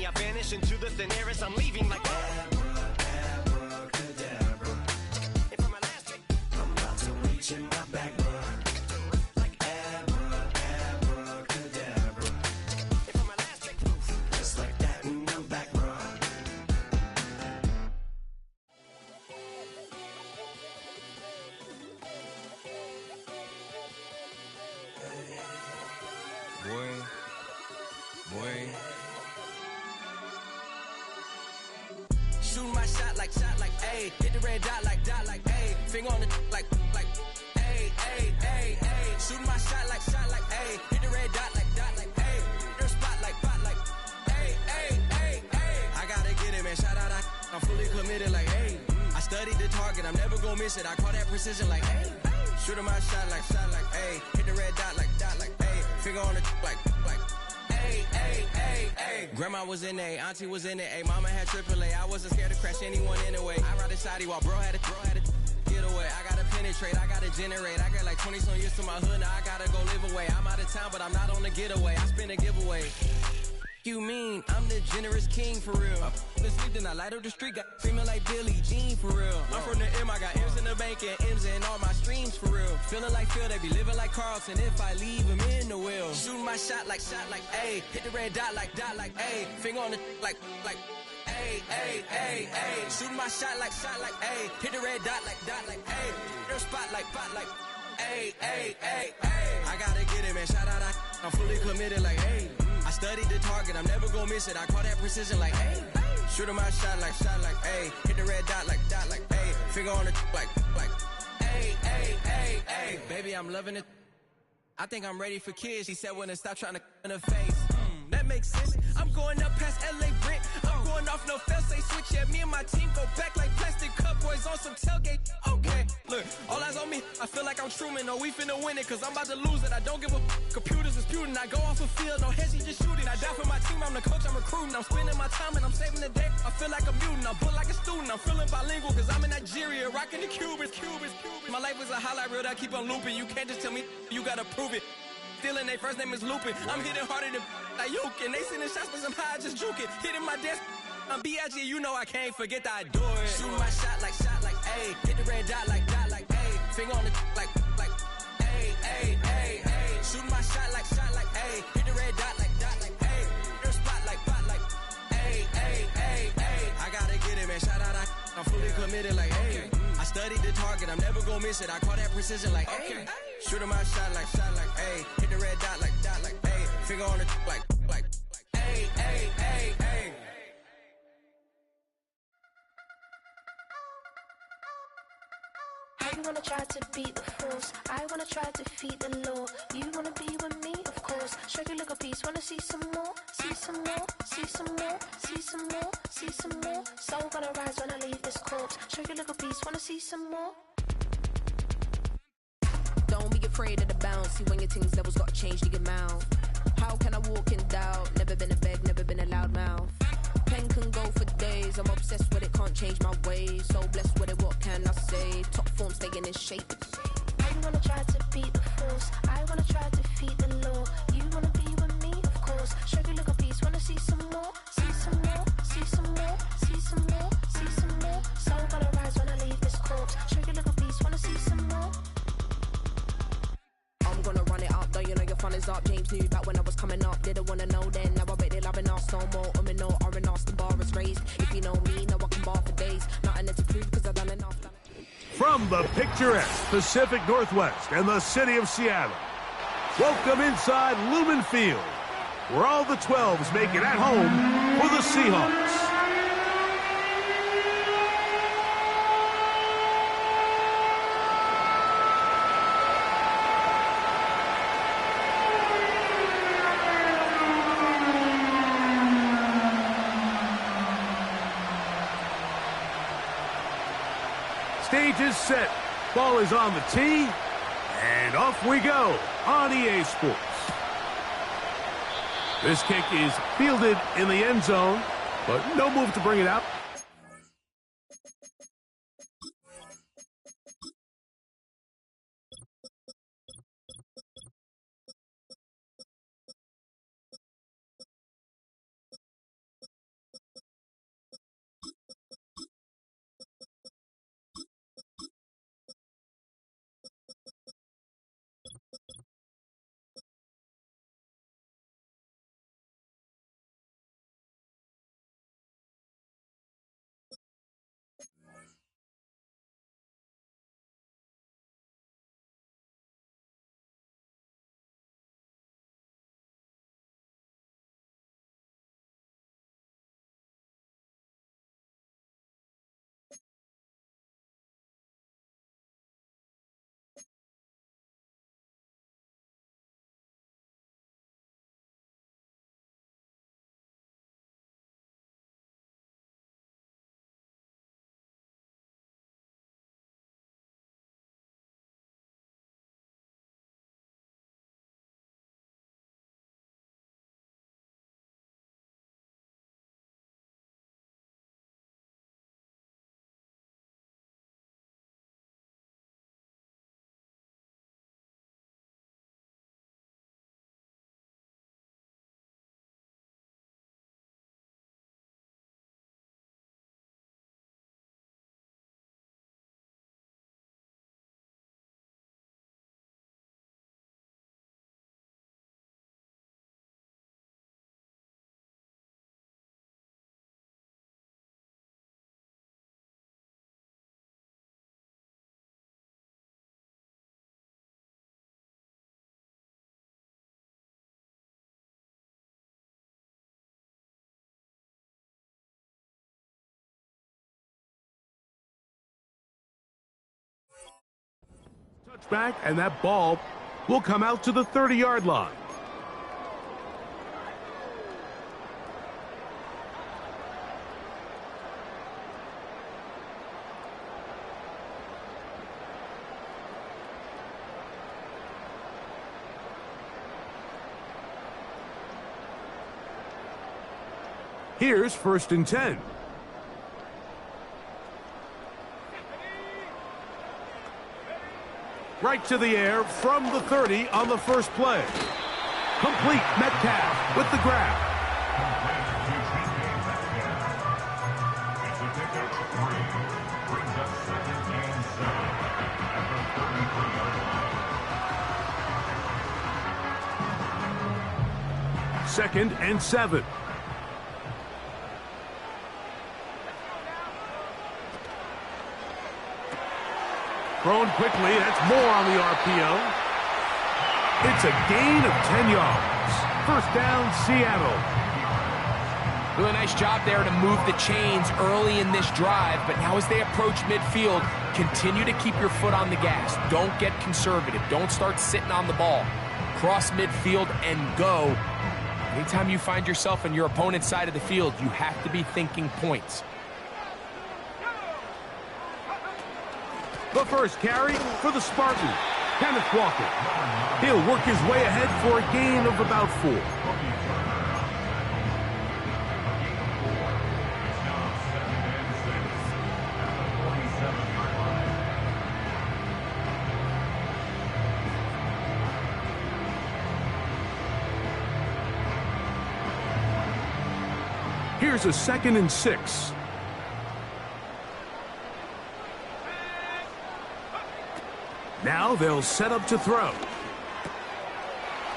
I vanish into the thin air as I'm leaving like abracadabra. And for my last take, I'm about to reach in my back, like abracadabra. And for my last take, just like that, and I'm back, bro. Boy. Shooting my shot like, ayy. Hit the red dot like, ayy. Finger on the like, ayy, ayy, ayy, ayy. Shooting my shot like, ayy. Hit the red dot like, ayy. Their spot like, ayy, ayy, ayy, ayy. I gotta get it, man. Shout out, I'm fully committed like, ayy. I studied the target, I'm never gonna miss it. I call that precision like, ayy. Shooting my shot like, ayy. Hit the red dot like, ayy. Finger on the like. Ay, ay, ay, ay. Grandma was in A, auntie was in it, ay. Mama had AAA. I wasn't scared to crash anyone anyway. I ride the side while bro had to get away. I gotta penetrate, I gotta generate. I got like 20 some years to my hood, now I gotta go live away. I'm out of town, but I'm not on the getaway. I spin a giveaway. You mean I'm the generous king for real? I been sleep, then I light up the street, got female like Billie Jean for real. I'm from the M, I got M's in the bank and M's in all my streams for real. Feeling like Phil, they be living like Carlton if I leave him in the wheel. Shooting my shot like, ayy. Hit the red dot like, ayy. Finger on the like, ayy, ayy, ayy, ayy. Shooting my shot like, ayy. Hit the red dot like, ayy. Their spot like, ayy, ayy, ayy, ayy. I gotta get it, man. Shout out, I'm fully committed like, ayy. I studied the target, I'm never gonna miss it. I call that precision like, ayy. Shooting my shot like, ayy. Hit the red dot like, ayy. Finger on the like, ayy, ayy, ayy, ayy. Baby, I'm loving it. I think I'm ready for kids. She said when to stop trying to in her face. That makes sense. I'm going up past LA Brent. I'm going off no fail, say switch. Yeah, me and my team go back like plastic cup boys on some tailgate. Okay, look, all eyes on me. I feel like I'm Truman. No, we finna win it, cause I'm about to lose it. I don't give a computers disputing. I go off a field, no heads, just shooting. I die for my team, I'm the coach, I'm recruiting. I'm spending my time and I'm saving the day. I feel like a mutant, I'm built like a student. I'm feeling bilingual, cause I'm in Nigeria, rocking the Cubans. My life is a highlight reel that I keep on looping. You can't just tell me, you gotta prove it. Stealing, their first name is Lupin. I'm hitting harder than like Yukin. They sending shots, but somehow I just juke it. Hitting my desk, I'm B.I.G. You know I can't forget that I do it. Shooting my shot like, ayy. Hit the red dot like, ayy. Finger on the like, ayy, ayy, ayy, ayy. Shooting my shot like, ayy. Hit the red dot like, ayy. Their spot like, ayy, ayy, ayy, ayy. I gotta get it, man. Shout out, I'm fully committed like, ayy. I studied the target, I'm never gonna miss it. I call that precision like, ayy. Shooting my shot like, ayy. Hit the red dot like, ayy. Finger on the like, ayy, ayy, ayy, ayy. I wanna try to beat the force. I wanna try to defeat the law. You wanna be with me, of course. Show you little piece, wanna see some more? See some more, see some more, see some more, see some more. Soul gonna rise when I leave this corpse. Show you little piece, wanna see some more? Don't be afraid of the bounce. See when your things levels gotta change to your mouth. How can I walk in doubt? Never been a beg, never been a loud mouth. Pen can go for days. I'm obsessed with it, can't change my ways. So blessed with it, what can I say? Top form staying in shape. I wanna try to beat the force. I wanna try to defeat the law. You wanna be with me, of course. Show you little piece, wanna see some more? See some more, see some more, see some more, see some more. Soul gonna rise when I leave this corpse. Show you little piece, wanna see some more? I'm gonna run it up, though you know your fun is up. James knew back when I was coming up, didn't wanna know then. Now I bet they're loving us no more. No R&R, the bar is raised. If you know me, now I can bar for days. Nothing to prove, cause I've done enough. From the picturesque Pacific Northwest and the city of Seattle, welcome inside Lumen Field, where all the 12s make it at home for the Seahawks. Stage is set, ball is on the tee, and off we go on EA Sports. This kick is fielded in the end zone, but no move to bring it out. back, and that ball will come out to the 30-yard line. Here's 1st and 10. Right to the air from the 30 on the first play. Complete. Metcalf with the grab. Second and 7. Thrown quickly, that's more on the RPO. It's a gain of 10 yards. 1st down, Seattle. Really nice job there to move the chains early in this drive, but now as they approach midfield, continue to keep your foot on the gas. Don't get conservative. Don't start sitting on the ball. Cross midfield and go. Anytime you find yourself on your opponent's side of the field, you have to be thinking points. The first carry for the Spartans, Kenneth Walker. He'll work his way ahead for a gain of about 4. Here's a 2nd and 6. Now they'll set up to throw.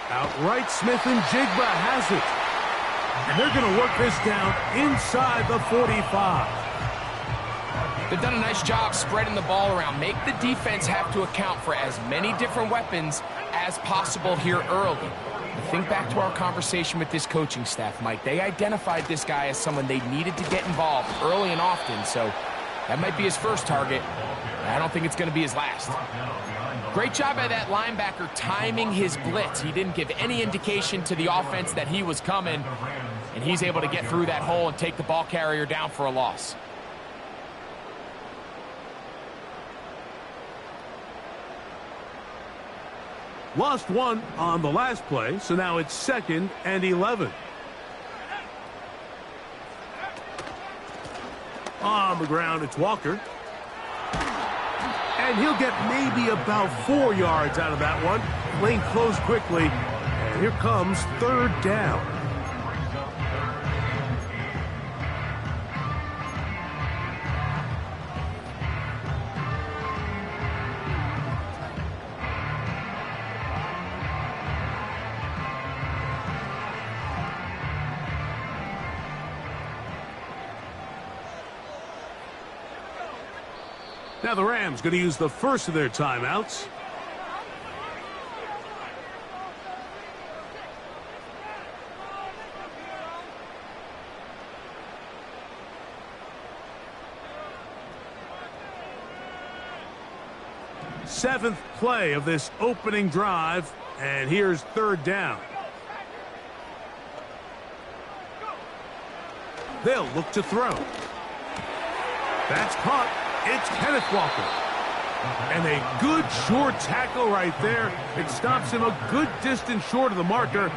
Outright, Smith and Jigba has it. And they're going to work this down inside the 45. They've done a nice job spreading the ball around. Make the defense have to account for as many different weapons as possible here early. Think back to our conversation with this coaching staff, Mike. They identified this guy as someone they needed to get involved early and often, so that might be his first target. I don't think it's going to be his last. Great job by that linebacker timing his blitz. He didn't give any indication to the offense that he was coming, and he's able to get through that hole and take the ball carrier down for a loss. Lost one on the last play, so now it's 2nd and 11. On the ground, it's Walker. And he'll get maybe about 4 yards out of that one. Lane closed quickly, and here comes 3rd down. Now the Rams going to use the first of their timeouts. Seventh play of this opening drive, and here's 3rd down. They'll look to throw. That's caught. It's Kenneth Walker. And a good short tackle right there. It stops him a good distance short of the marker.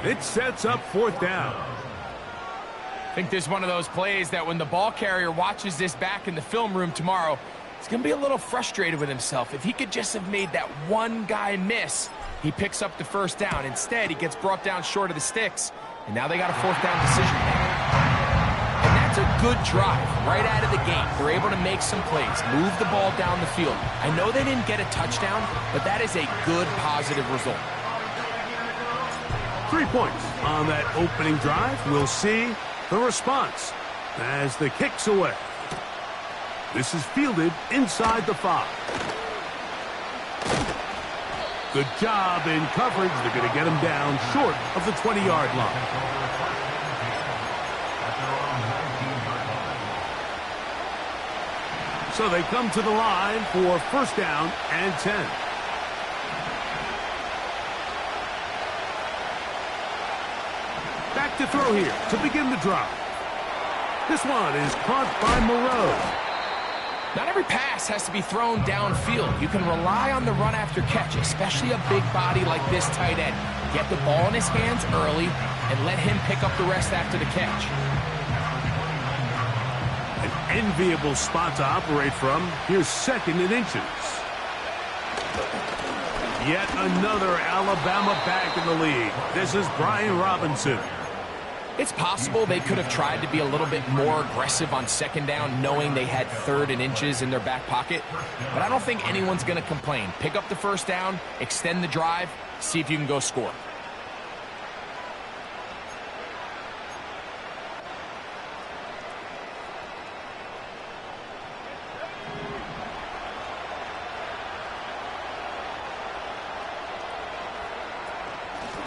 It sets up 4th down. I think this is one of those plays that when the ball carrier watches this back in the film room tomorrow, he's going to be a little frustrated with himself. If he could just have made that one guy miss, he picks up the 1st down. Instead, he gets brought down short of the sticks, and now they got a 4th down decision to make. It's a good drive right out of the gate. They're able to make some plays, move the ball down the field. I know they didn't get a touchdown, but that is a good, positive result. 3 points on that opening drive. We'll see the response as the kick's away. This is fielded inside the 5. Good job in coverage. They're going to get him down short of the 20-yard line. So they come to the line for 1st down and 10. to throw here to begin the drive. This one is caught by Moreau. Not every pass has to be thrown downfield. You can rely on the run after catch, especially a big body like this tight end. Get the ball in his hands early and let him pick up the rest after the catch. An enviable spot to operate from. Here's 2nd and inches. Yet another Alabama back in the lead. This is Brian Robinson. It's possible they could have tried to be a little bit more aggressive on 2nd down, knowing they had 3rd and inches in their back pocket. But I don't think anyone's going to complain. Pick up the 1st down, extend the drive, see if you can go score.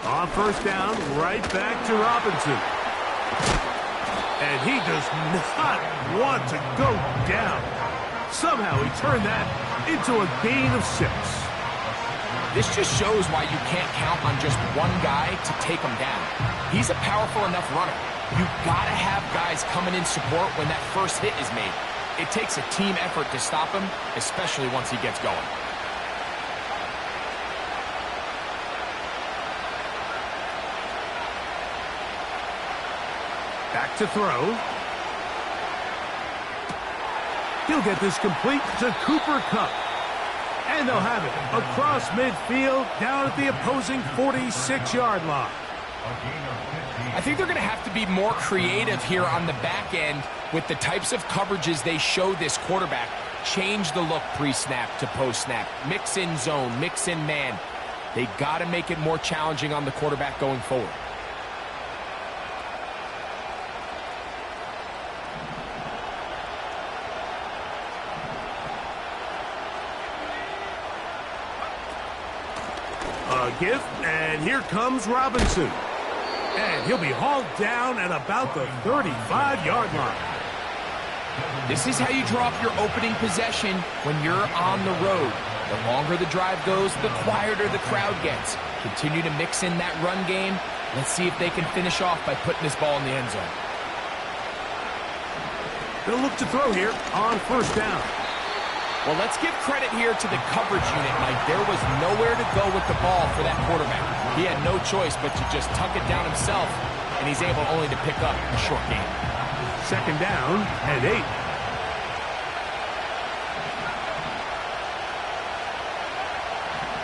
On 1st down, right back to Robinson. And he does not want to go down. Somehow he turned that into a gain of 6. This just shows why you can't count on just one guy to take him down. He's a powerful enough runner. You've got to have guys coming in support when that first hit is made. It takes a team effort to stop him, especially once he gets going. Back to throw. He'll get this complete to Cooper Kupp. And they'll have it across midfield down at the opposing 46-yard line. I think they're going to have to be more creative here on the back end with the types of coverages they show this quarterback. Change the look pre-snap to post-snap. Mix in zone, mix in man. They got to make it more challenging on the quarterback going forward. A gift, and here comes Robinson. And he'll be hauled down at about the 35-yard line. This is how you draw up your opening possession when you're on the road. The longer the drive goes, the quieter the crowd gets. Continue to mix in that run game. Let's see if they can finish off by putting this ball in the end zone. They'll look to throw here on 1st down. Well, let's give credit here to the coverage unit, Mike. There was nowhere to go with the ball for that quarterback. He had no choice but to just tuck it down himself, and he's able only to pick up a short gain. 2nd down and 8.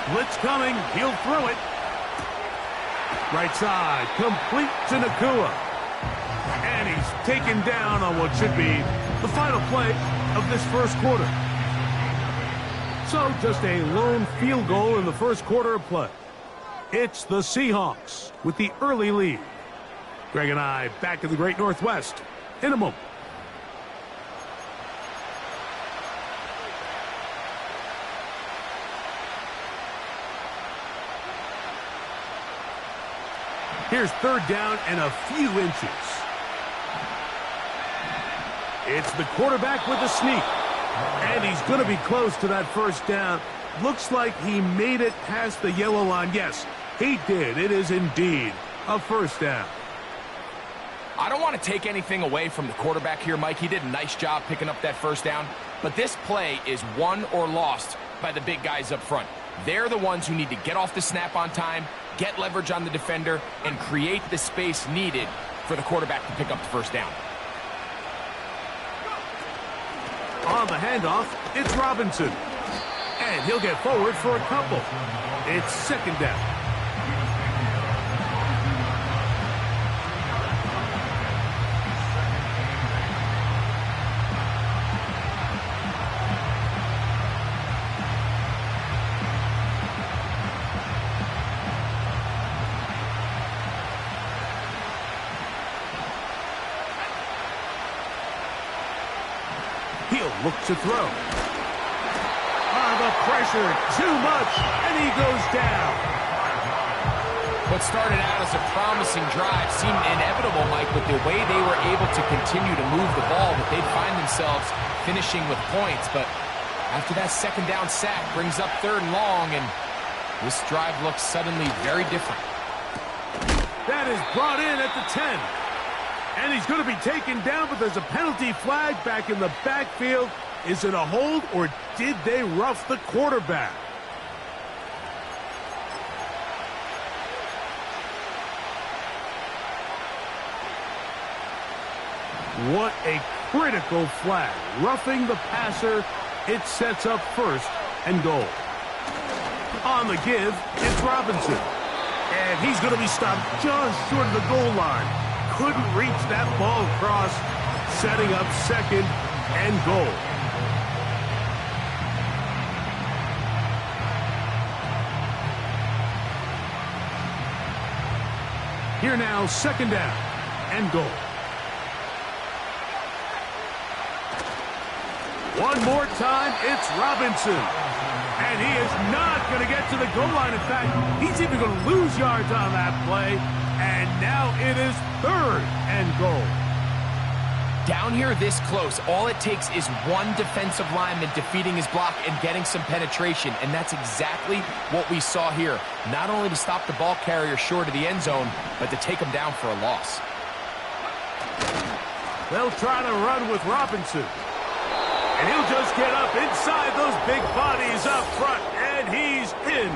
Blitz coming. He'll throw it. Right side, complete to Nacua. And he's taken down on what should be the final play of this first quarter. So just a lone field goal in the first quarter of play. It's the Seahawks with the early lead. Greg and I back in the Great Northwest in a moment. Here's 3rd down and a few inches. It's the quarterback with a sneak. And he's going to be close to that 1st down. Looks like he made it past the yellow line. Yes, he did. It is indeed a 1st down. I don't want to take anything away from the quarterback here, Mike. He did a nice job picking up that 1st down. But this play is won or lost by the big guys up front. They're the ones who need to get off the snap on time, get leverage on the defender, and create the space needed for the quarterback to pick up the 1st down. On the handoff, it's Robinson. And he'll get forward for a couple. It's 2nd down. He'll look to throw. The pressure, too much, and he goes down. What started out as a promising drive seemed inevitable, Mike, with the way they were able to continue to move the ball, that they'd find themselves finishing with points. But after that 2nd down sack brings up 3rd and long, and this drive looks suddenly very different. That is brought in at the 10. And he's going to be taken down, but there's a penalty flag back in the backfield. Is it a hold, or did they rough the quarterback? What a critical flag. Roughing the passer, it sets up first and goal. On the give, it's Robinson. And he's going to be stopped just short of the goal line. Couldn't reach that ball across, setting up second and goal. Here now, second down and goal. One more time, it's Robinson. And he is not going to get to the goal line. In fact, he's even going to lose yards on that play. And now it is third and goal. Down here this close, all it takes is one defensive lineman defeating his block and getting some penetration. And that's exactly what we saw here. Not only to stop the ball carrier short of the end zone, but to take him down for a loss. They'll try to run with Robinson. And he'll just get up inside those big bodies up front, and he's in.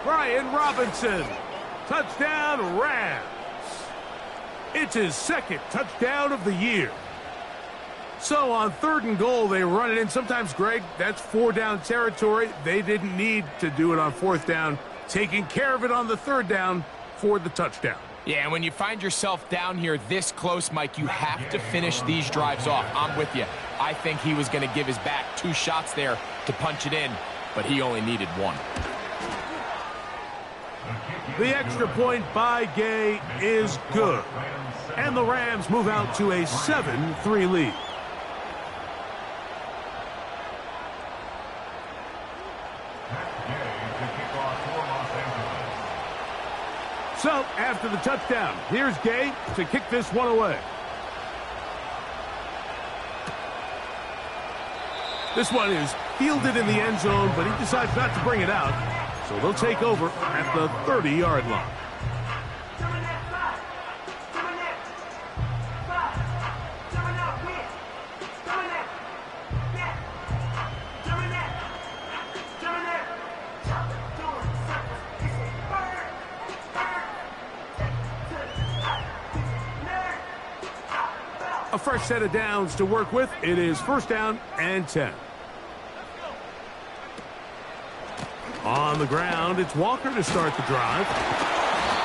Brian Robinson, touchdown Rams. It's his second touchdown of the year. So on third and goal, they run it in. Sometimes, Greg, that's four down territory. They didn't need to do it on fourth down, taking care of it on the third down for the touchdown. Yeah, and when you find yourself down here this close, Mike, you have to finish these drives off. I'm with you. I think he was going to give his back two shots there to punch it in, but he only needed one. The extra point by Gay is good. And the Rams move out to a 7-3 lead. So, after the touchdown, here's Gay to kick this one away. This one is fielded in the end zone, but he decides not to bring it out. So they'll take over at the 30-yard line. A fresh set of downs to work with. It is first down and 10. On the ground, it's Walker to start the drive.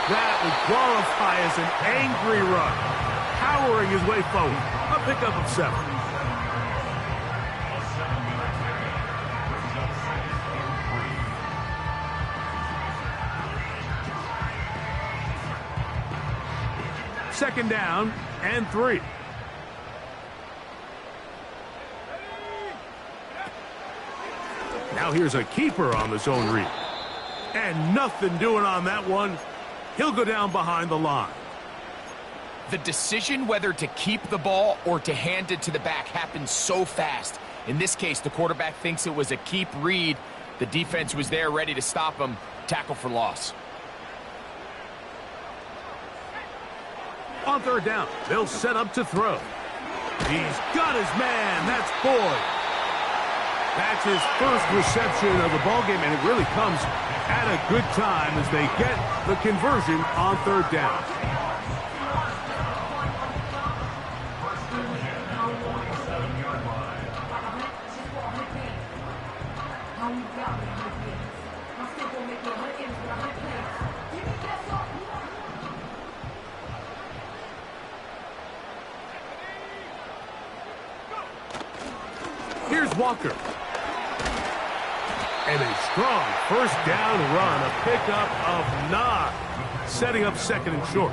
That would qualify as an angry run. Powering his way forward. A pickup of 7. Second down and 3. Now here's a keeper on the zone read. And nothing doing on that one. He'll go down behind the line. The decision whether to keep the ball or to hand it to the back happens so fast. In this case, the quarterback thinks it was a keep read. The defense was there ready to stop him. Tackle for loss. On third down, they'll set up to throw. He's got his man. That's Boyd. That's his first reception of the ballgame, and it really comes at a good time as they get the conversion on third down. Here's Walker. And a strong first down run, a pickup of 9, setting up second and short.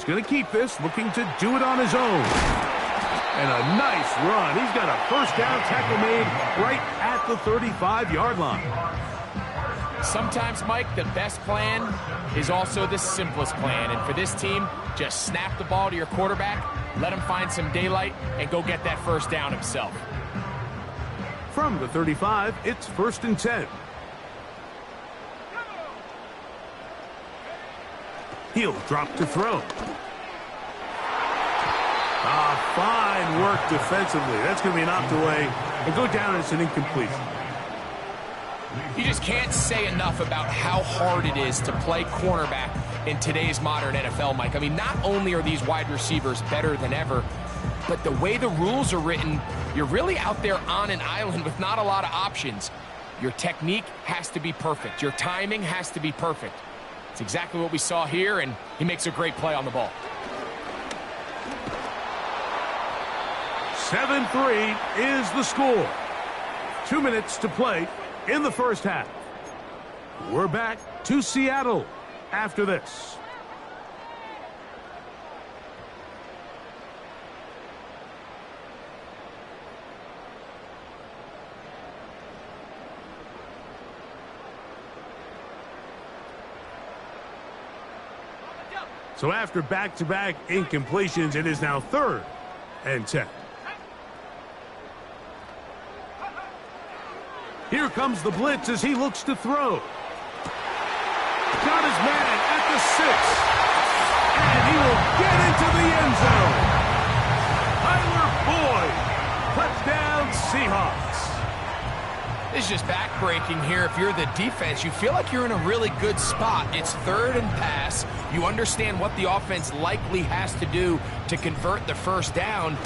He's going to keep this, looking to do it on his own. And a nice run. He's got a first down tackle made right at the 35-yard line. Sometimes, Mike, the best plan is also the simplest plan. And for this team, just snap the ball to your quarterback, let him find some daylight, and go get that first down himself. From the 35, it's 1st and 10. He'll drop to throw. Fine work defensively. That's going to be knocked away and go down as an incompletion. You just can't say enough about how hard it is to play cornerback in today's modern NFL, Mike. I mean, not only are these wide receivers better than ever, but the way the rules are written, you're really out there on an island with not a lot of options. Your technique has to be perfect. Your timing has to be perfect. It's exactly what we saw here, and he makes a great play on the ball. 7-3 is the score. 2 minutes to play in the first half. We're back to Seattle after this. So after back-to-back incompletions, it is now 3rd and 10. Here comes the blitz as he looks to throw. Got his man at the 6. And he will get into the end zone. Tyler Boyd. Touchdown Seahawks. This is just back-breaking here. If you're the defense, you feel like you're in a really good spot. It's 3rd and pass. You understand what the offense likely has to do to convert the first down.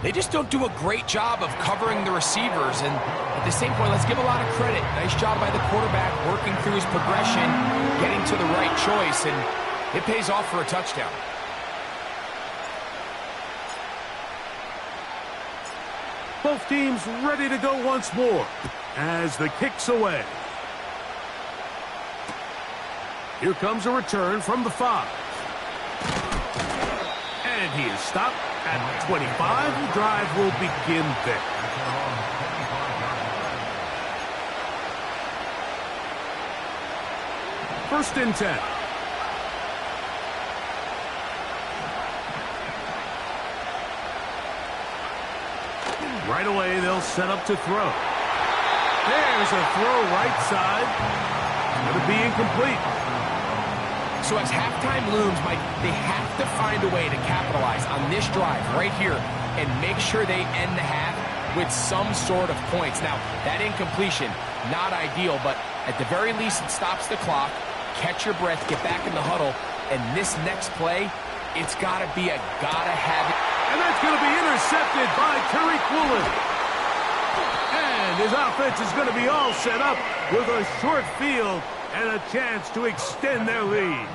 They just don't do a great job of covering the receivers. And at the same point, let's give a lot of credit. Nice job by the quarterback working through his progression, getting to the right choice, and it pays off for a touchdown. Both teams ready to go once more as the kick's away. Here comes a return from the 5. And he is stopped at the 25. The drive will begin there. First and 10. Right away, they'll set up to throw. There's a throw right side. It's going to be incomplete. So as halftime looms, Mike, they have to find a way to capitalize on this drive right here and make sure they end the half with some sort of points. Now, that incompletion, not ideal, but at the very least, it stops the clock. Catch your breath, get back in the huddle, and this next play, it's got to be a gotta-have it. And that's going to be intercepted by Tariq Woolen. And his offense is going to be all set up with a short field and a chance to extend their lead.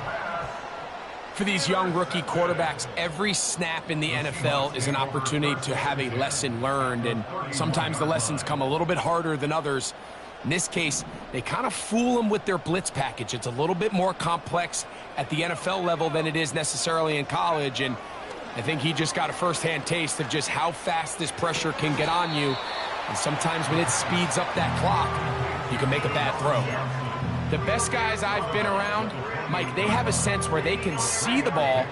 For these young rookie quarterbacks, every snap in the NFL is an opportunity to have a lesson learned, and sometimes the lessons come a little bit harder than others. In this case, they kind of fool them with their blitz package. It's a little bit more complex at the NFL level than it is necessarily in college, and I think he just got a first-hand taste of just how fast this pressure can get on you. And sometimes when it speeds up that clock, you can make a bad throw. The best guys I've been around, Mike, they have a sense where they can see the ball,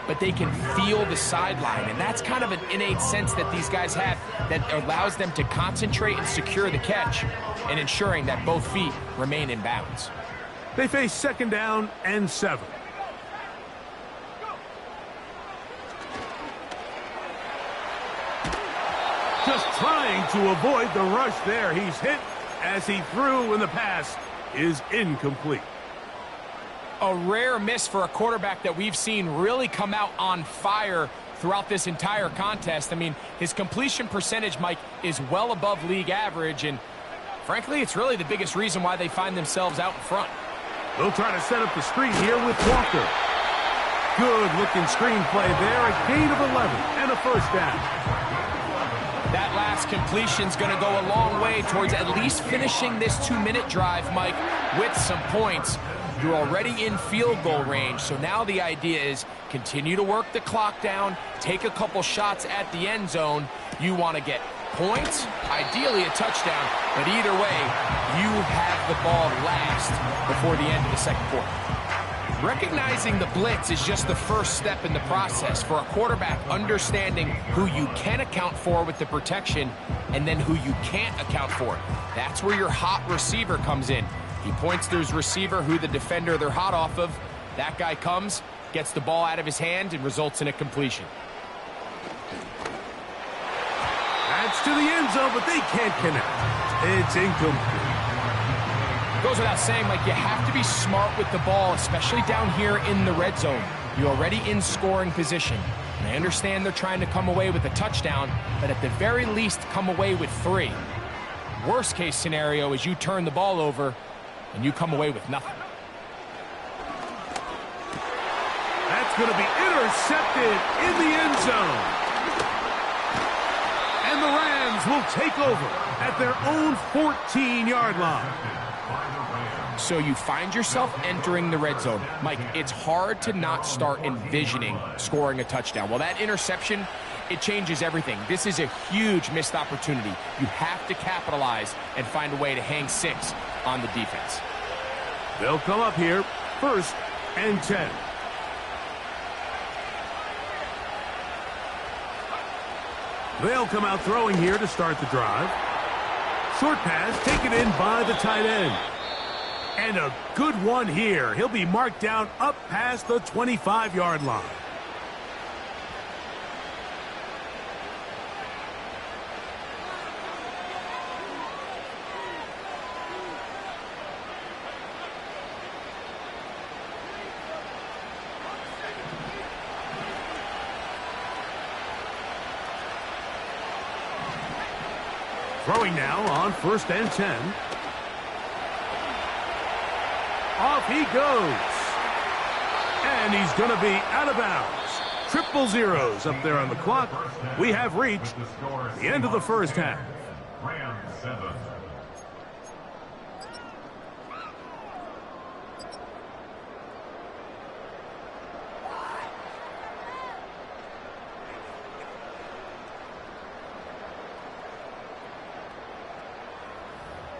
but they can feel the sideline. And that's kind of an innate sense that these guys have that allows them to concentrate and secure the catch and ensuring that both feet remain in bounds. They face 2nd down and 7. Just trying to avoid the rush there. He's hit as he threw, and the pass is incomplete. A rare miss for a quarterback that we've seen really come out on fire throughout this entire contest. I mean, his completion percentage, Mike, is well above league average, and frankly, it's really the biggest reason why they find themselves out in front. They'll try to set up the screen here with Walker. Good-looking screen play there, a gain of 11 and a first down. That last completion's going to go a long way towards at least finishing this 2-minute drive, Mike, with some points. You're already in field goal range, so now the idea is continue to work the clock down, take a couple shots at the end zone. You want to get points, ideally a touchdown, but either way, you have the ball last before the end of the second quarter. Recognizing the blitz is just the first step in the process for a quarterback, understanding who you can account for with the protection and then who you can't account for. That's where your hot receiver comes in. He points to his receiver, who the defender they're hot off of. That guy comes, gets the ball out of his hand, and results in a completion. That's to the end zone, but they can't connect. It's incomplete. Goes without saying, Mike, you have to be smart with the ball, especially down here in the red zone. You're already in scoring position. And I understand they're trying to come away with a touchdown, but at the very least, come away with 3. Worst case scenario is you turn the ball over and you come away with nothing. That's going to be intercepted in the end zone. And the Rams will take over at their own 14-yard line. So you find yourself entering the red zone. Mike, it's hard to not start envisioning scoring a touchdown. Well, that interception, it changes everything. This is a huge missed opportunity. You have to capitalize and find a way to hang 6 on the defense. They'll come up here, 1st and 10. They'll come out throwing here to start the drive. Short pass taken in by the tight end. And a good one here. He'll be marked down up past the 25-yard line. Throwing now on 1st and 10. Off he goes. And he's going to be out of bounds. Triple zeros up there on the clock. We have reached the end of the first half.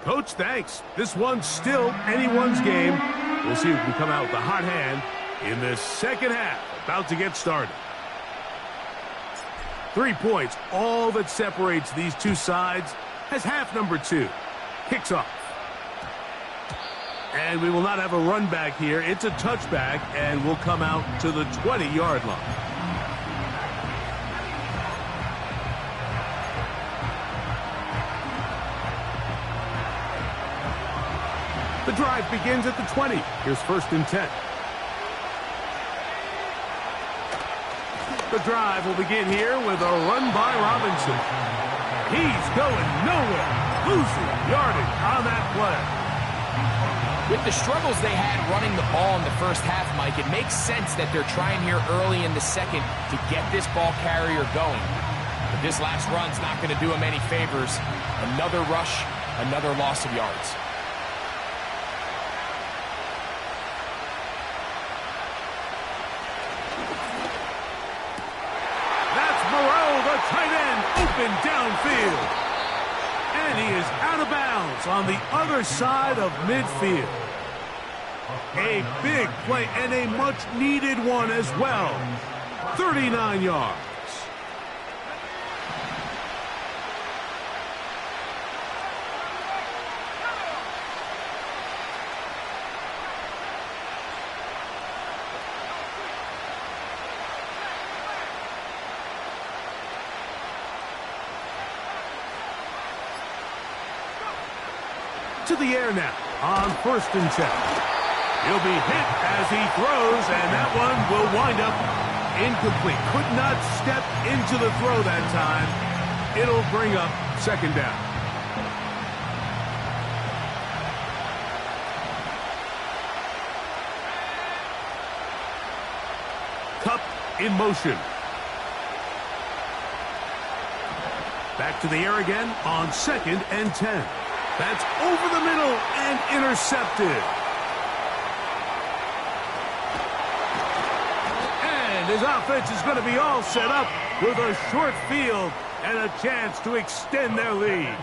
Coach, thanks. This one's still anyone's game. We'll see who can come out with the hot hand in this second half. About to get started. 3 points, all that separates these two sides, as half number 2 kicks off. And we will not have a run back here. It's a touchback, and we'll come out to the 20-yard line. The drive begins at the 20. Here's 1st and 10. The drive will begin here with a run by Robinson. He's going nowhere. Losing yardage on that play. With the struggles they had running the ball in the first half, Mike, it makes sense that they're trying here early in the second to get this ball carrier going. But this last run's not going to do him any favors. Another rush, another loss of yards. Tight end open downfield. And he is out of bounds on the other side of midfield. A big play and a much-needed one as well. 39 yards. To the air now on 1st and 10. He'll be hit as he throws, and that one will wind up incomplete. Could not step into the throw that time. It'll bring up 2nd down. Kupp in motion. Back to the air again on 2nd and 10. That's over the middle and intercepted. And his offense is going to be all set up with a short field and a chance to extend their lead.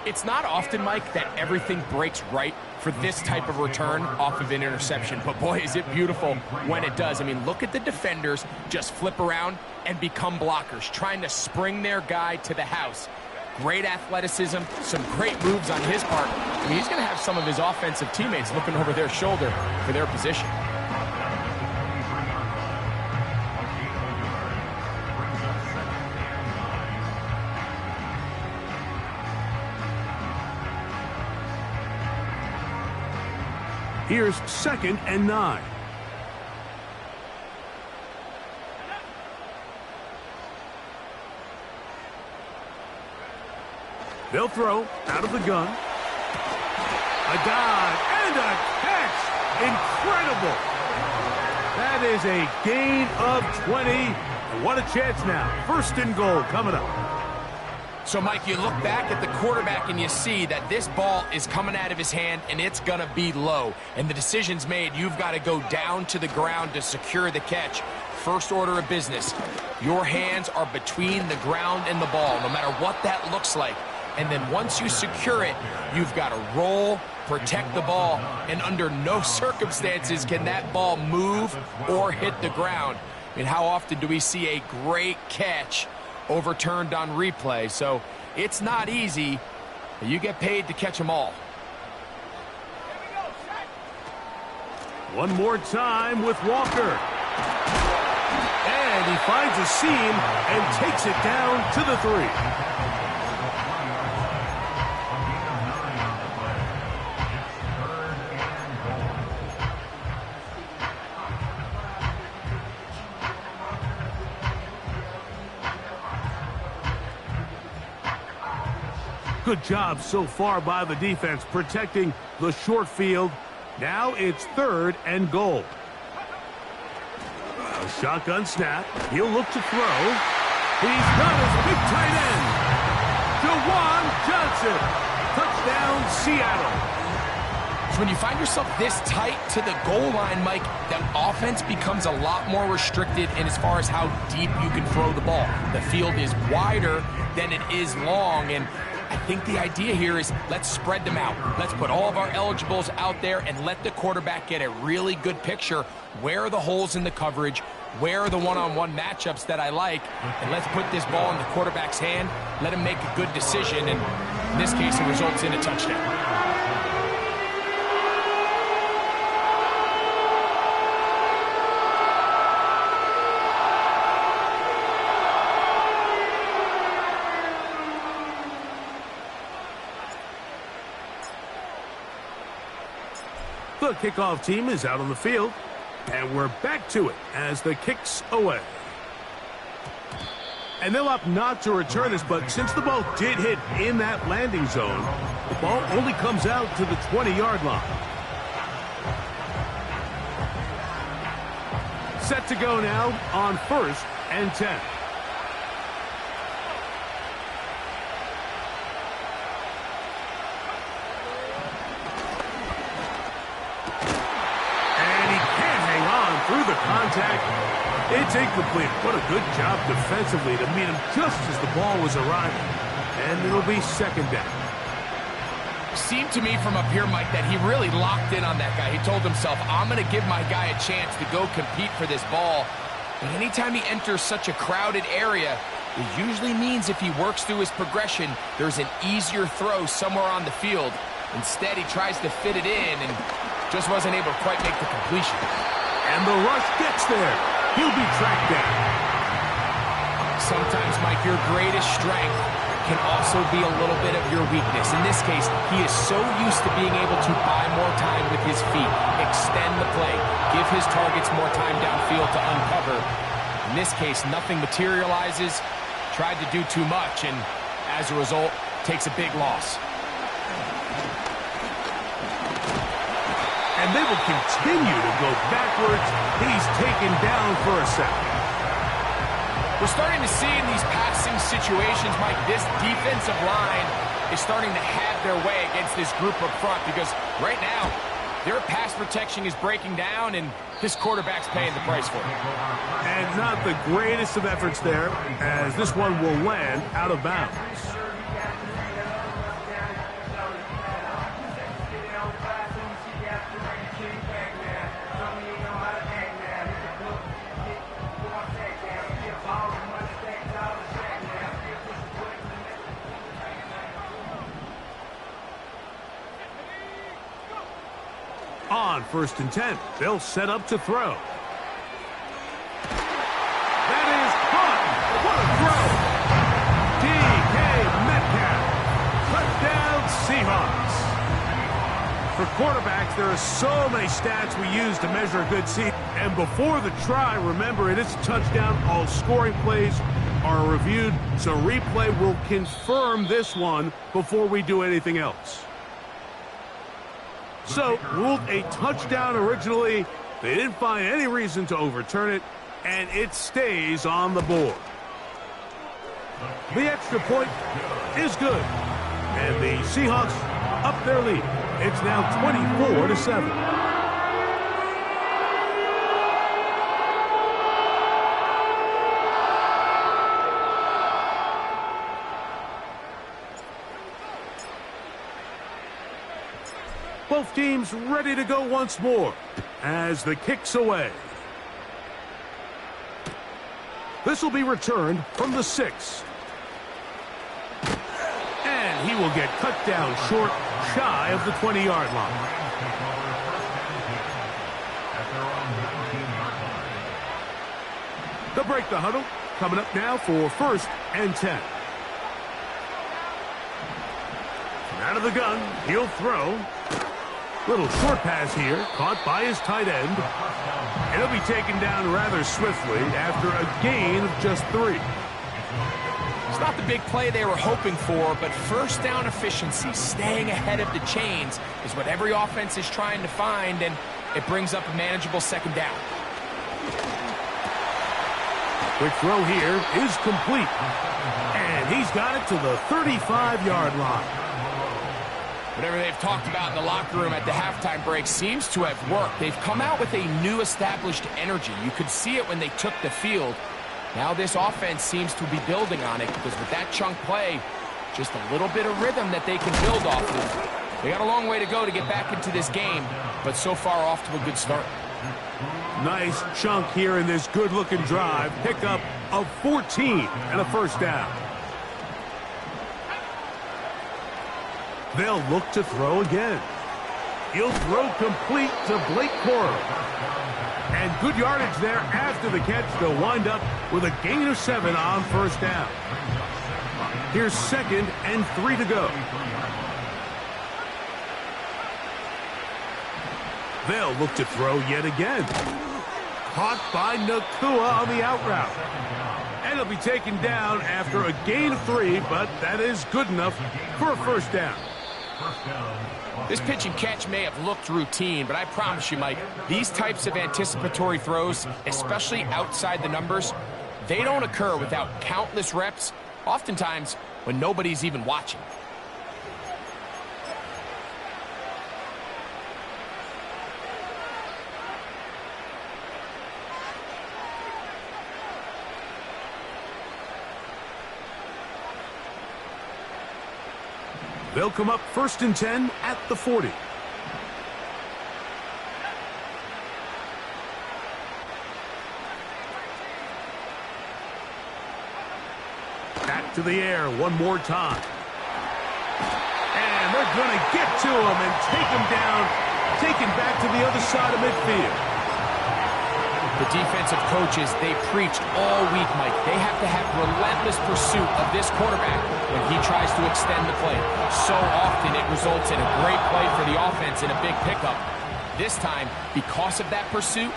It's not often, Mike, that everything breaks right for this type of return off of an interception. But boy, is it beautiful when it does. I mean, look at the defenders just flip around and become blockers, trying to spring their guy to the house. Great athleticism, some great moves on his part. I mean, he's going to have some of his offensive teammates looking over their shoulder for their position. Here's 2nd and 9. They'll throw out of the gun. A dive and a catch. Incredible. That is a gain of 20. And what a chance now. 1st and goal coming up. So, Mike, you look back at the quarterback and you see that this ball is coming out of his hand and it's going to be low. And the decision's made. You've got to go down to the ground to secure the catch. First order of business. Your hands are between the ground and the ball, no matter what that looks like. And then once you secure it, you've got to roll, protect the ball, and under no circumstances can that ball move or hit the ground. I mean, how often do we see a great catch overturned on replay? So it's not easy, but you get paid to catch them all. One more time with Walker. And he finds a seam and takes it down to the 3. Good job so far by the defense protecting the short field. Now it's 3rd and goal. A shotgun snap. He'll look to throw. He's got his big tight end. Jawan Johnson. Touchdown, Seattle. So when you find yourself this tight to the goal line, Mike, that offense becomes a lot more restricted in as far as how deep you can throw the ball. The field is wider than it is long, and I think the idea here is let's spread them out. Let's put all of our eligibles out there and let the quarterback get a really good picture. Where are the holes in the coverage? Where are the one-on-one matchups that I like? And let's put this ball in the quarterback's hand. Let him make a good decision. And in this case, it results in a touchdown. The kickoff team is out on the field, and we're back to it as the kick's away. And they'll opt not to return this, but since the ball did hit in that landing zone, the ball only comes out to the 20-yard line. Set to go now on 1st and 10. Through the contact, it's incomplete. What a good job defensively to meet him just as the ball was arriving. And it'll be 2nd down. Seemed to me from up here, Mike, that he really locked in on that guy. He told himself, I'm going to give my guy a chance to go compete for this ball. But anytime he enters such a crowded area, it usually means if he works through his progression, there's an easier throw somewhere on the field. Instead, he tries to fit it in and just wasn't able to quite make the completion. And the rush gets there. He'll be tracked down. Sometimes, Mike, your greatest strength can also be a little bit of your weakness. In this case, he is so used to being able to buy more time with his feet, extend the play, give his targets more time downfield to uncover. In this case, nothing materializes, tried to do too much, and as a result, takes a big loss. And they will continue to go backwards. He's taken down for a sack. We're starting to see in these passing situations, Mike, this defensive line is starting to have their way against this group up front because right now, Their pass protection is breaking down, and this quarterback's paying the price for it. And not the greatest of efforts there, as this one will land out of bounds. On 1st and 10, they'll set up to throw. That is caught. What a throw. DK Metcalf. Touchdown, Seahawks. For quarterbacks, there are so many stats we use to measure a good season. And before the try, remember, it is a touchdown. All scoring plays are reviewed, so replay will confirm this one before we do anything else. So, ruled a touchdown originally. They didn't find any reason to overturn it, and it stays on the board. The extra point is good, and the Seahawks up their lead. It's now 24-7. Both teams ready to go once more as the kick's away. This will be returned from the 6. And he will get cut down short, shy of the 20-yard line. They'll break the huddle. Coming up now for 1st and 10. From out of the gun, he'll throw. Little short pass here, caught by his tight end. And he'll be taken down rather swiftly after a gain of just 3. It's not the big play they were hoping for, but first down efficiency, staying ahead of the chains, is what every offense is trying to find, and it brings up a manageable 2nd down. Quick throw here is complete. And he's got it to the 35-yard line. Whatever they've talked about in the locker room at the halftime break seems to have worked. They've come out with a new established energy. You could see it when they took the field. Now this offense seems to be building on it because with that chunk play, just a little bit of rhythm that they can build off of. They got a long way to go to get back into this game, but so far off to a good start. Nice chunk here in this good-looking drive. Pickup of 14 and a 1st down. They'll look to throw again. He'll throw complete to Blake Corum. And good yardage there after the catch. They'll wind up with a gain of 7 on 1st down. Here's 2nd and 3 to go. They'll look to throw yet again. Caught by Nacua on the out route. And he'll be taken down after a gain of 3, but that is good enough for a 1st down. This pitch and catch may have looked routine, but I promise you, Mike, these types of anticipatory throws, especially outside the numbers, they don't occur without countless reps, oftentimes when nobody's even watching. They'll come up 1st and 10 at the 40. Back to the air one more time. And they're going to get to him and take him down, take him back to the other side of midfield. The defensive coaches, they preached all week, Mike. They have to have relentless pursuit of this quarterback when he tries to extend the play. So often it results in a great play for the offense and a big pickup. This time, because of that pursuit,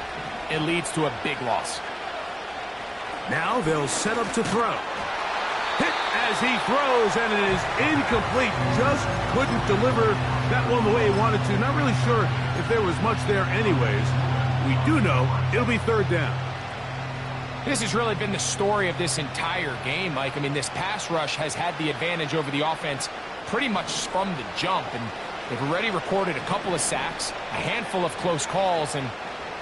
it leads to a big loss. Now they'll set up to throw. Hit as he throws, and it is incomplete. Just couldn't deliver that one the way he wanted to. Not really sure if there was much there anyways. We do know it'll be 3rd down. This has really been the story of this entire game, Mike. I mean, this pass rush has had the advantage over the offense pretty much from the jump, and They've already recorded a couple of sacks, a handful of close calls, and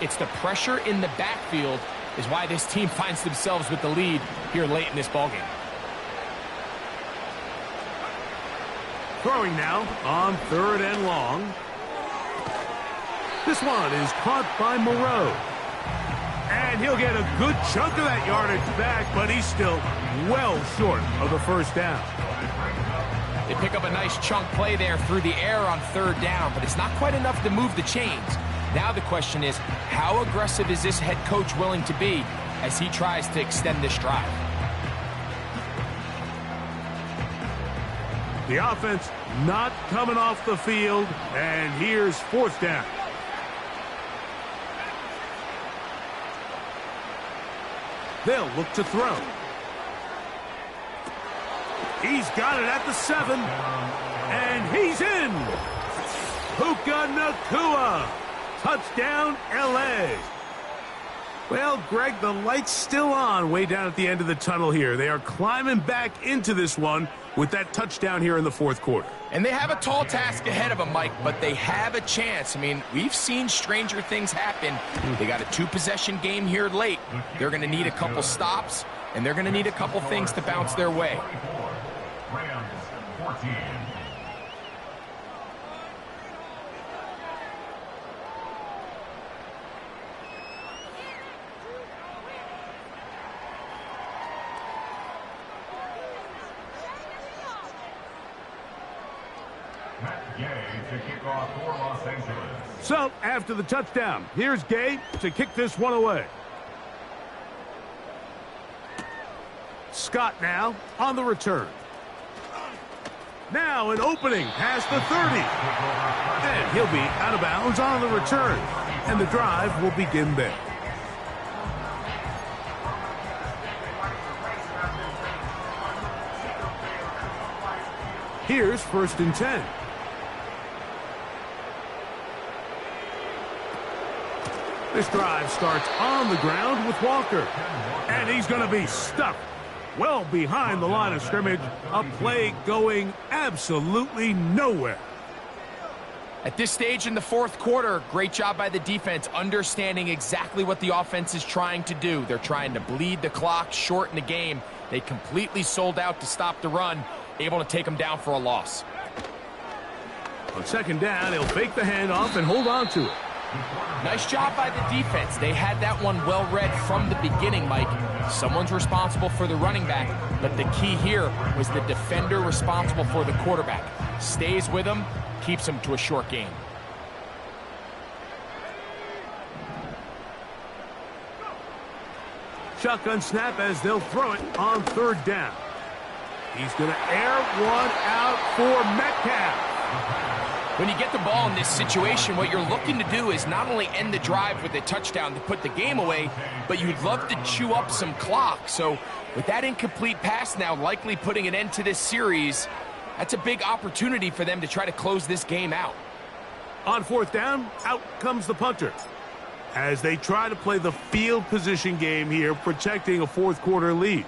it's the pressure in the backfield is why this team finds themselves with the lead here late in this ballgame. Throwing now on 3rd and long. This one is caught by Moreau. And he'll get a good chunk of that yardage back, but he's still well short of the first down. They pick up a nice chunk play there through the air on 3rd down, but it's not quite enough to move the chains. Now the question is, how aggressive is this head coach willing to be as he tries to extend this drive? The offense not coming off the field, and here's 4th down. They'll look to throw. He's got it at the 7, and he's in. Puka Nacua. Touchdown, L.A. Well, Greg, the light's still on way down at the end of the tunnel here. They are climbing back into this one with that touchdown here in the 4th quarter. And they have a tall task ahead of them, Mike, but they have a chance. I mean, we've seen stranger things happen. They got a 2-possession game here late. They're going to need a couple stops, and they're going to need a couple things to bounce their way. Rams 14. So, after the touchdown, here's Gay to kick this one away. Scott now on the return. Now an opening past the 30. And he'll be out of bounds on the return. And the drive will begin there. Here's 1st and 10. This drive starts on the ground with Walker. And he's going to be stuck well behind the line of scrimmage. A play going absolutely nowhere. At this stage in the 4th quarter, great job by the defense understanding exactly what the offense is trying to do. They're trying to bleed the clock, shorten the game. They completely sold out to stop the run, able to take them down for a loss. On 2nd down, he'll fake the handoff and hold on to it. Nice job by the defense. They had that one well read from the beginning, Mike. Someone's responsible for the running back, but the key here was the defender responsible for the quarterback. Stays with him, keeps him to a short gain. Shotgun snap as they'll throw it on 3rd down. He's going to air one out for Metcalf. When you get the ball in this situation, what you're looking to do is not only end the drive with a touchdown to put the game away, but you'd love to chew up some clock. So with that incomplete pass now likely putting an end to this series, that's a big opportunity for them to try to close this game out. On 4th down, out comes the punter. As they try to play the field position game here, protecting a 4th quarter lead.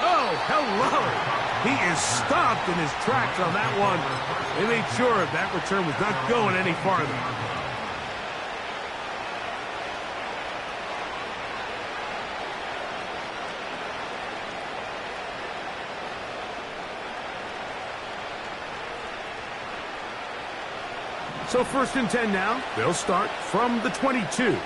Oh, hello! He is stopped in his tracks on that one. They made sure that return was not going any farther. So 1st and 10 now. They'll start from the 22.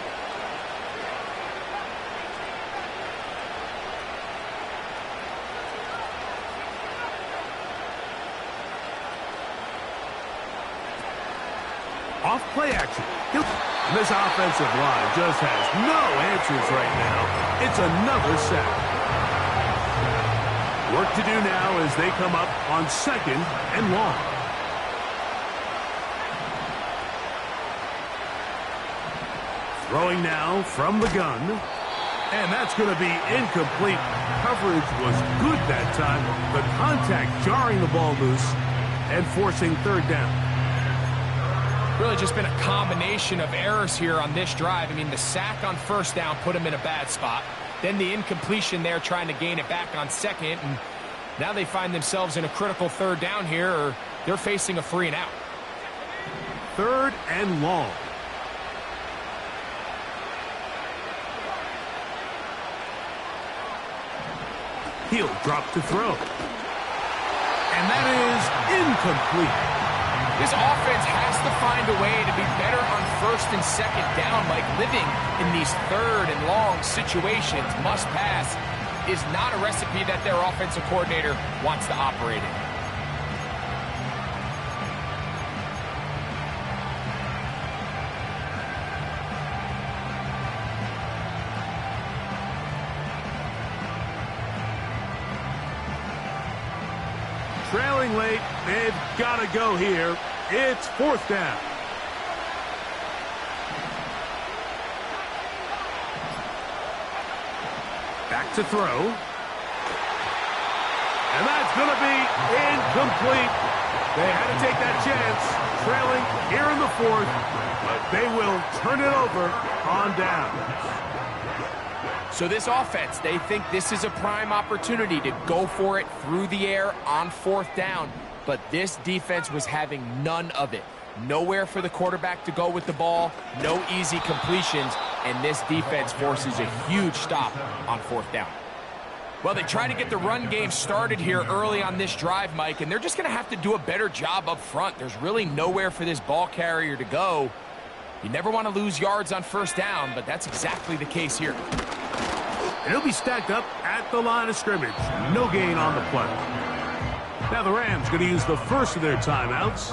Off play action. This offensive line just has no answers right now. It's another sack. Work to do now as they come up on 2nd and long. Throwing now from the gun. And that's going to be incomplete. Coverage was good that time. The contact jarring the ball loose and forcing 3rd down. Really just been a combination of errors here on this drive. I mean, the sack on 1st down put him in a bad spot. Then the incompletion there trying to gain it back on 2nd. And Now they find themselves in a critical third down here, or they're facing a 3 and out. 3rd and long. He'll drop to throw. And that is incomplete. This offense has to find a way to be better on 1st and 2nd down, like living in these 3rd and long situations. Must pass is not a recipe that their offensive coordinator wants to operate in. Trailing late, they've got to go here. It's 4th down. Back to throw. And that's going to be incomplete. They had to take that chance, trailing here in the 4th, but they will turn it over on down. So this offense, they think this is a prime opportunity to go for it through the air on 4th down. But this defense was having none of it. Nowhere for the quarterback to go with the ball, no easy completions, and this defense forces a huge stop on 4th down. Well, they try to get the run game started here early on this drive, Mike, and they're just going to have to do a better job up front. There's really nowhere for this ball carrier to go. You never want to lose yards on 1st down, but that's exactly the case here. He'll be stacked up at the line of scrimmage. No gain on the play. Now the Rams going to use the first of their timeouts.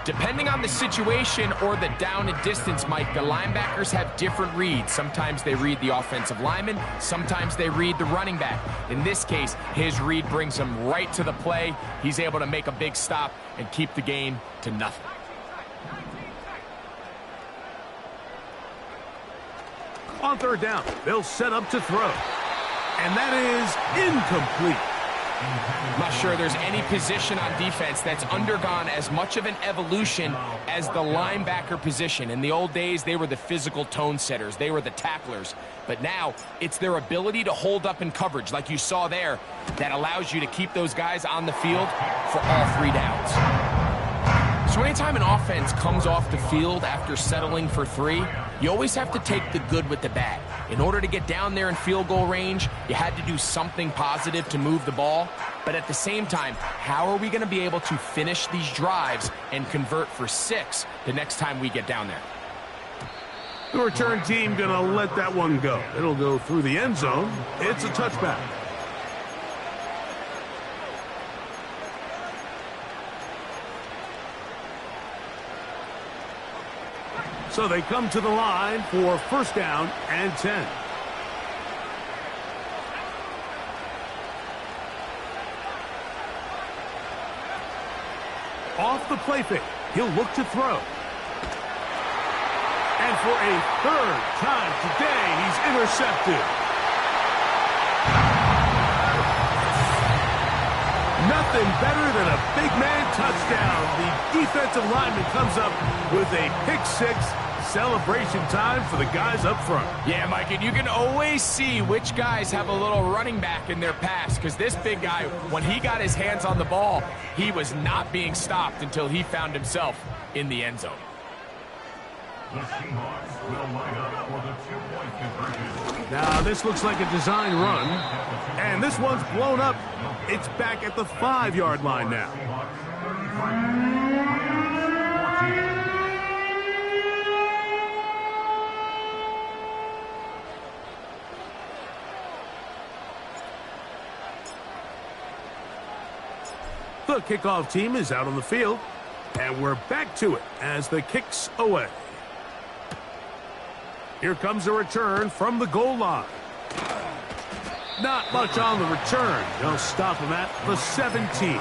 Depending on the situation or the down and distance, Mike, the linebackers have different reads. Sometimes they read the offensive lineman. Sometimes they read the running back. In this case, his read brings him right to the play. He's able to make a big stop and keep the game to nothing. On 3rd down, they'll set up to throw. And that is incomplete. I'm not sure there's any position on defense that's undergone as much of an evolution as the linebacker position. In the old days, they were the physical tone setters. They were the tacklers. But now, it's their ability to hold up in coverage, like you saw there, that allows you to keep those guys on the field for all 3 downs. So anytime an offense comes off the field after settling for 3, you always have to take the good with the bad. In order to get down there in field goal range, you had to do something positive to move the ball. But at the same time, how are we going to be able to finish these drives and convert for 6 the next time we get down there? The return team going to let that one go. It'll go through the end zone. It's a touchback. So they come to the line for 1st down and 10. Off the play fake, he'll look to throw. And for a 3rd time today, he's intercepted. Nothing better than a big man touchdown. The defensive lineman comes up with a pick 6. Celebration time for the guys up front. Yeah, Mike, and you can always see which guys have a little running back in their pass, because this big guy, when he got his hands on the ball, he was not being stopped until he found himself in the end zone. The Seahawks will line up for the 2-point conversion. Now, this looks like a design run, and this one's blown up. It's back at the 5-yard line now. The kickoff team is out on the field, and we're back to it as the kick's away. Here comes a return from the goal line. Not much on the return. They'll stop him at the 17.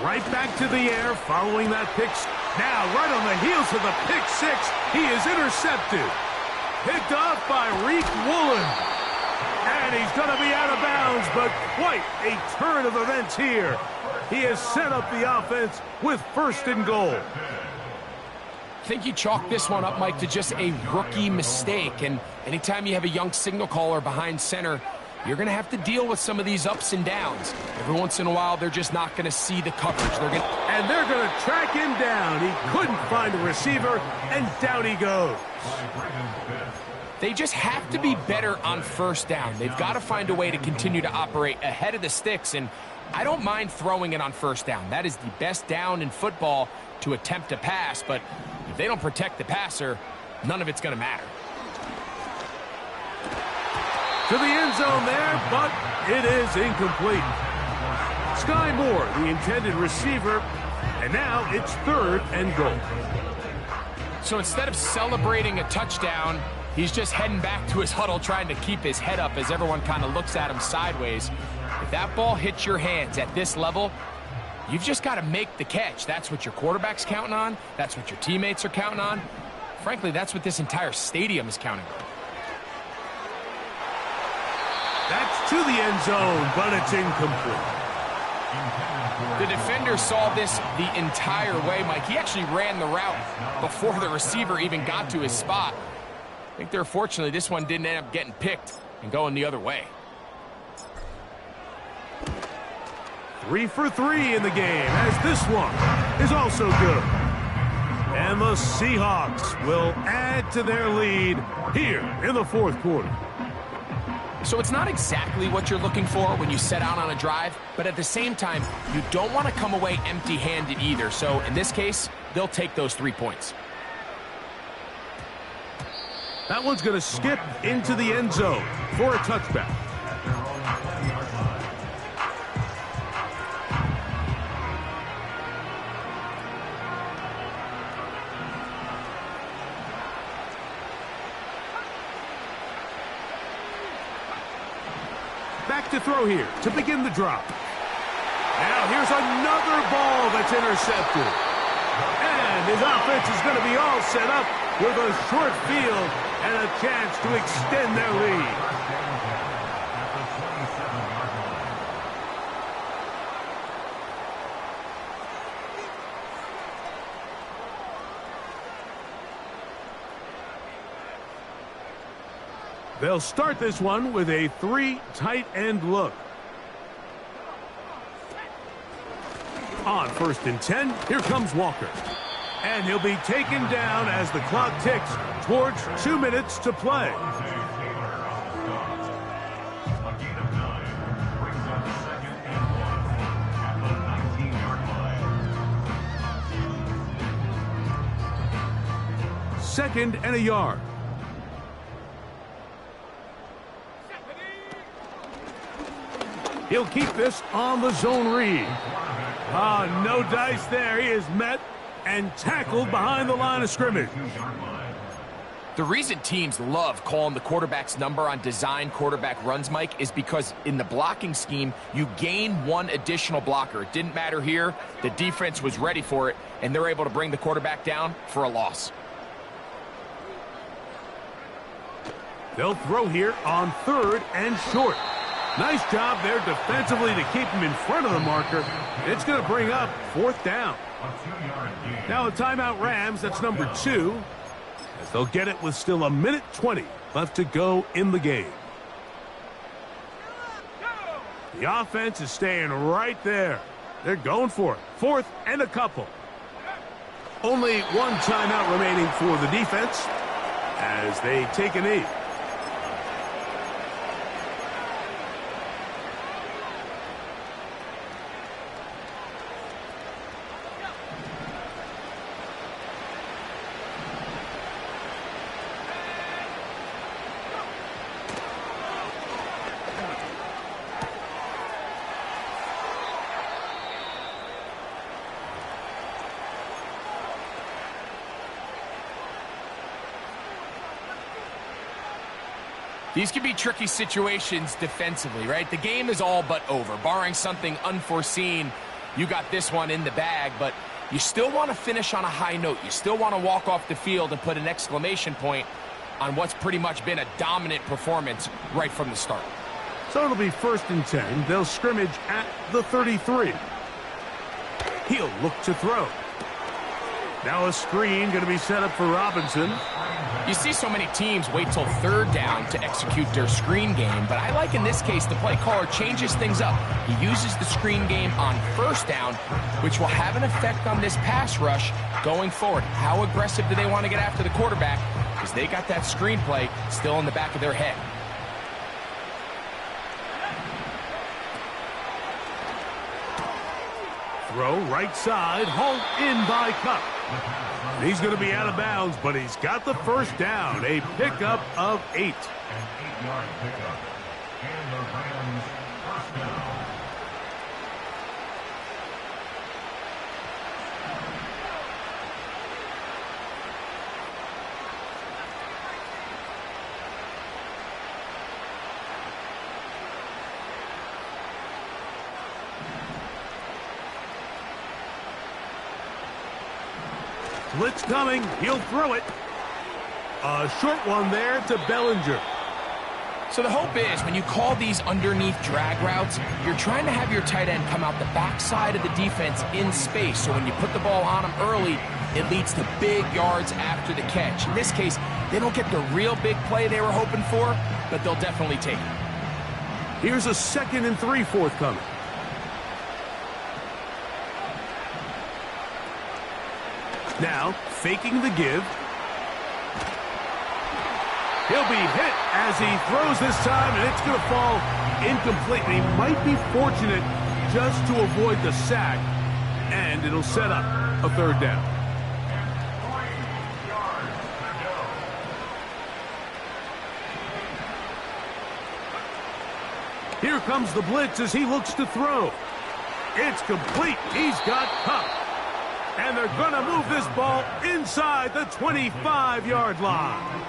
Right back to the air following that pick. Now right on the heels of the pick 6. He is intercepted. Picked off by Reek Woolen. And And he's going to be out of bounds, but quite a turn of events here. He has set up the offense with 1st and goal. I think you chalk this one up, Mike, to just a rookie mistake. And anytime you have a young signal caller behind center, you're going to have to deal with some of these ups and downs. Every once in a while, they're just not going to see the coverage. And they're going to track him down. He couldn't find a receiver, and down he goes. They just have to be better on 1st down. They've got to find a way to continue to operate ahead of the sticks, and I don't mind throwing it on 1st down. That is the best down in football to attempt a pass, but if they don't protect the passer, none of it's going to matter. To the end zone there, but it is incomplete. Sky Moore, the intended receiver, and now it's 3rd and goal. So instead of celebrating a touchdown, he's just heading back to his huddle trying to keep his head up as everyone kind of looks at him sideways. If that ball hits your hands at this level, you've just got to make the catch. That's what your quarterback's counting on. That's what your teammates are counting on. Frankly, that's what this entire stadium is counting on. That's to the end zone, but it's incomplete. The defender saw this the entire way, Mike. He actually ran the route before the receiver even got to his spot. I think they're fortunately this one didn't end up getting picked and going the other way. 3 for 3 in the game, as this one is also good. And the Seahawks will add to their lead here in the 4th quarter. So it's not exactly what you're looking for when you set out on a drive, but at the same time, you don't want to come away empty-handed either. So in this case, they'll take those 3 points. That one's going to skip into the end zone for a touchback. Back to throw here to begin the drop. Now here's another ball that's intercepted. And his offense is going to be all set up with a short field and a chance to extend their lead. They'll start this one with a 3 tight end look. On 1st and 10, here comes Walker. And he'll be taken down as the clock ticks towards 2 minutes to play. Second and a yard. He'll keep this on the zone read. No dice there. He is met and tackled behind the line of scrimmage. The reason teams love calling the quarterback's number on design quarterback runs, Mike, is because in the blocking scheme, you gain 1 additional blocker. It didn't matter here. The defense was ready for it, and they're able to bring the quarterback down for a loss. They'll throw here on 3rd and short. Nice job there defensively to keep him in front of the marker. It's going to bring up 4th down. Now a timeout Rams, that's number 2. As they'll get it with still 1:20 left to go in the game. The offense is staying right there. They're going for it. 4th and a couple. Only 1 timeout remaining for the defense as they take a knee. These can be tricky situations defensively, right? The game is all but over. Barring something unforeseen, you got this one in the bag, but you still want to finish on a high note. You still want to walk off the field and put an exclamation point on what's pretty much been a dominant performance right from the start. So it'll be 1st and 10. They'll scrimmage at the 33. He'll look to throw. Now a screen going to be set up for Robinson. You see so many teams wait till 3rd down to execute their screen game, but I like in this case the play caller changes things up. He uses the screen game on 1st down, which will have an effect on this pass rush going forward. How aggressive do they want to get after the quarterback? Because they got that screen play still in the back of their head. Throw right side, hauled in by Kupp. He's going to be out of bounds, but he's got the 1st down, a pickup of 8. An 8-yard pickup. And the Rams 1st down. Blitz coming. He'll throw it. A short one there to Bellinger. So the hope is when you call these underneath drag routes, you're trying to have your tight end come out the backside of the defense in space. So when you put the ball on him early, it leads to big yards after the catch. In this case, they don't get the real big play they were hoping for, but they'll definitely take it. Here's a 2nd and 3 forthcoming. Now, faking the give. He'll be hit as he throws this time, and it's going to fall incomplete. And he might be fortunate just to avoid the sack, and it'll set up a 3rd down. Here comes the blitz as he looks to throw. It's complete. He's got Kupp. And they're going to move this ball inside the 25-yard line.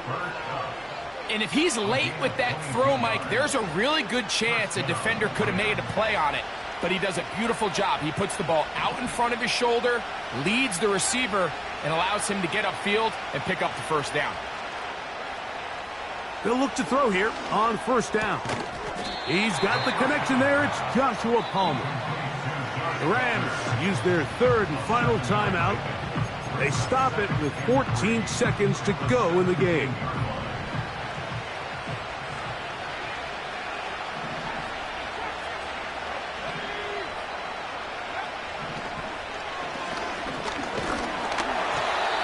And if he's late with that throw, Mike, there's a really good chance a defender could have made a play on it. But he does a beautiful job. He puts the ball out in front of his shoulder, leads the receiver, and allows him to get upfield and pick up the 1st down. They'll look to throw here on 1st down. He's got the connection there. It's Joshua Palmer. The Rams use their 3rd and final timeout. They stop it with 14 seconds to go in the game.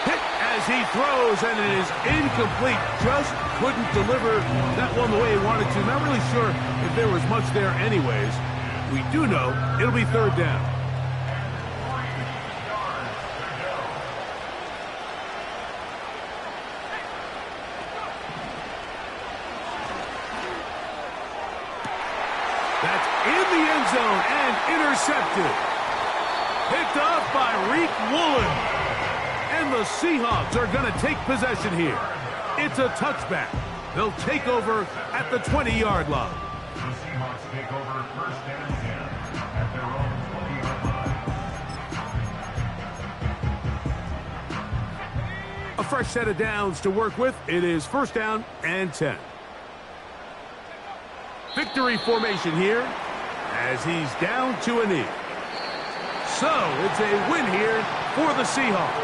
Hit as he throws, and it is incomplete. Just couldn't deliver that one the way he wanted to. Not really sure if there was much there anyways. We do know it'll be 3rd down. That's in the end zone and intercepted. Picked off by Reek Woolen. And the Seahawks are going to take possession here. It's a touchback. They'll take over at the 20-yard line. The Seahawks take over 1st and 10 at their own 20-yard line. A fresh set of downs to work with. It is 1st down and 10. Victory formation here as he's down to a knee. So it's a win here for the Seahawks.